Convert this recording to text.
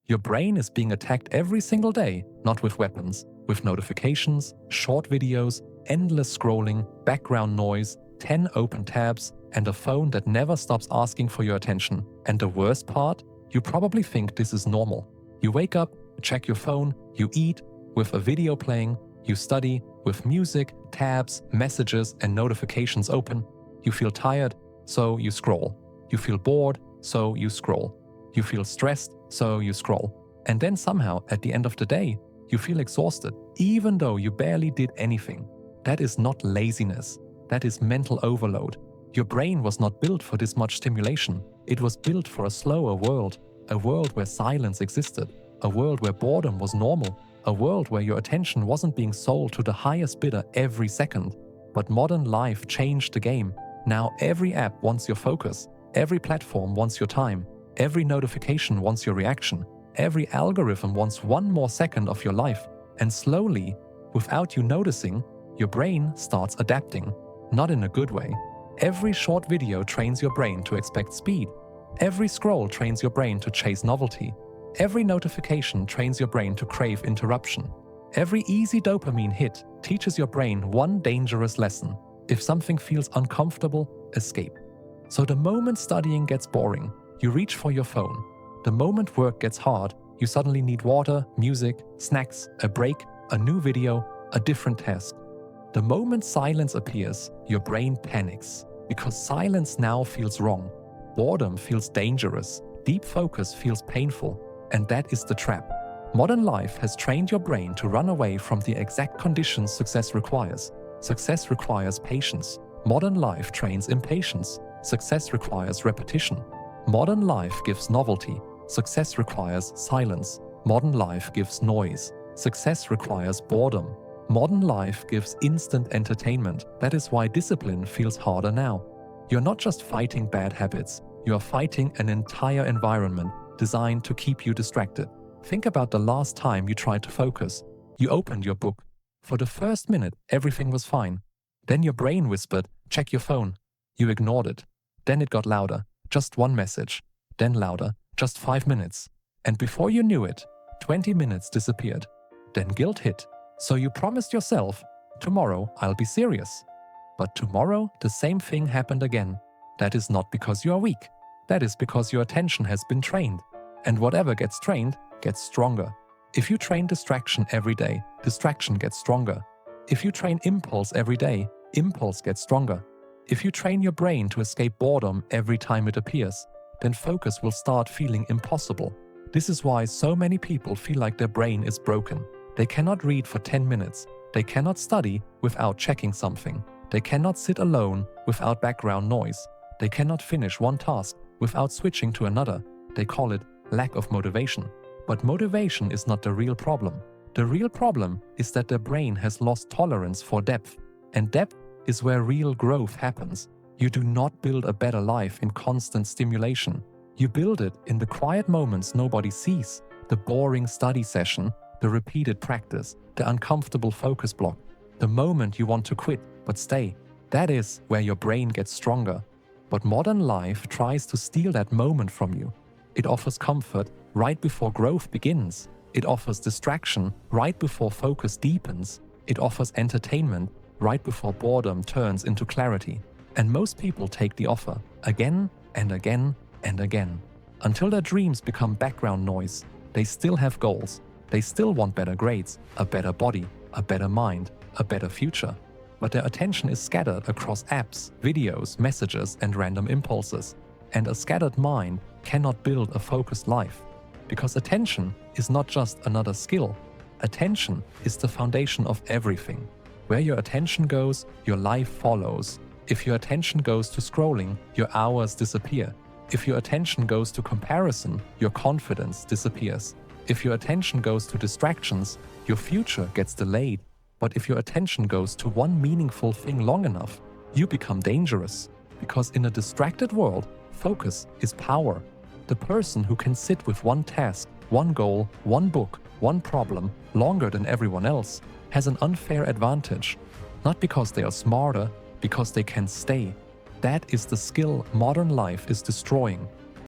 Your brain is being attacked every single day, not with weapons, with notifications, short videos, endless scrolling, background noise, 10 open tabs, and a phone that never stops asking for your attention. And the worst part? You probably think this is normal. You wake up, check your phone, you eat, with a video playing, you study, with music, tabs, messages, and notifications open. You feel tired, so you scroll. You feel bored, so you scroll. You feel stressed, so you scroll. And then somehow, at the end of the day, you feel exhausted, even though you barely did anything. That is not laziness. That is mental overload. Your brain was not built for this much stimulation. It was built for a slower world, a world where silence existed, a world where boredom was normal, a world where your attention wasn't being sold to the highest bidder every second. But modern life changed the game. Now every app wants your focus, every platform wants your time, every notification wants your reaction, every algorithm wants 1 more second of your life, and slowly, without you noticing, your brain starts adapting, not in a good way. Every short video trains your brain to expect speed. Every scroll trains your brain to chase novelty. Every notification trains your brain to crave interruption. Every easy dopamine hit teaches your brain one dangerous lesson. If something feels uncomfortable, escape. So the moment studying gets boring, you reach for your phone. The moment work gets hard, you suddenly need water, music, snacks, a break, a new video, a different task. The moment silence appears, your brain panics, because silence now feels wrong. Boredom feels dangerous, deep focus feels painful, and that is the trap. Modern life has trained your brain to run away from the exact conditions success requires. Success requires patience. Modern life trains impatience. Success requires repetition. Modern life gives novelty. Success requires silence. Modern life gives noise. Success requires boredom. Modern life gives instant entertainment. That is why discipline feels harder now. You're not just fighting bad habits, you are fighting an entire environment designed to keep you distracted. Think about the last time you tried to focus. You opened your book. For the first minute, everything was fine. Then your brain whispered, check your phone. You ignored it. Then it got louder, just one message. Then louder, just 5 minutes. And before you knew it, 20 minutes disappeared. Then guilt hit. So you promised yourself, tomorrow I'll be serious. But tomorrow, the same thing happened again. That is not because you are weak. That is because your attention has been trained. And whatever gets trained, gets stronger. If you train distraction every day, distraction gets stronger. If you train impulse every day, impulse gets stronger. If you train your brain to escape boredom every time it appears, then focus will start feeling impossible. This is why so many people feel like their brain is broken. They cannot read for 10 minutes. They cannot study without checking something. They cannot sit alone without background noise. They cannot finish one task without switching to another. They call it lack of motivation. But motivation is not the real problem. The real problem is that the brain has lost tolerance for depth. And depth is where real growth happens. You do not build a better life in constant stimulation. You build it in the quiet moments nobody sees, the boring study session, the repeated practice, the uncomfortable focus block, the moment you want to quit but stay. That is where your brain gets stronger. But modern life tries to steal that moment from you. It offers comfort right before growth begins. It offers distraction right before focus deepens. It offers entertainment right before boredom turns into clarity. And most people take the offer again and again and again, until their dreams become background noise. They still have goals. They still want better grades, a better body, a better mind, a better future. But their attention is scattered across apps, videos, messages, and random impulses. And a scattered mind cannot build a focused life. Because attention is not just another skill. Attention is the foundation of everything. Where your attention goes, your life follows. If your attention goes to scrolling, your hours disappear. If your attention goes to comparison, your confidence disappears. If your attention goes to distractions, your future gets delayed. But if your attention goes to one meaningful thing long enough, you become dangerous. Because in a distracted world, focus is power. The person who can sit with one task, one goal, one book, one problem longer than everyone else has an unfair advantage. Not because they are smarter, because they can stay. That is the skill modern life is destroying.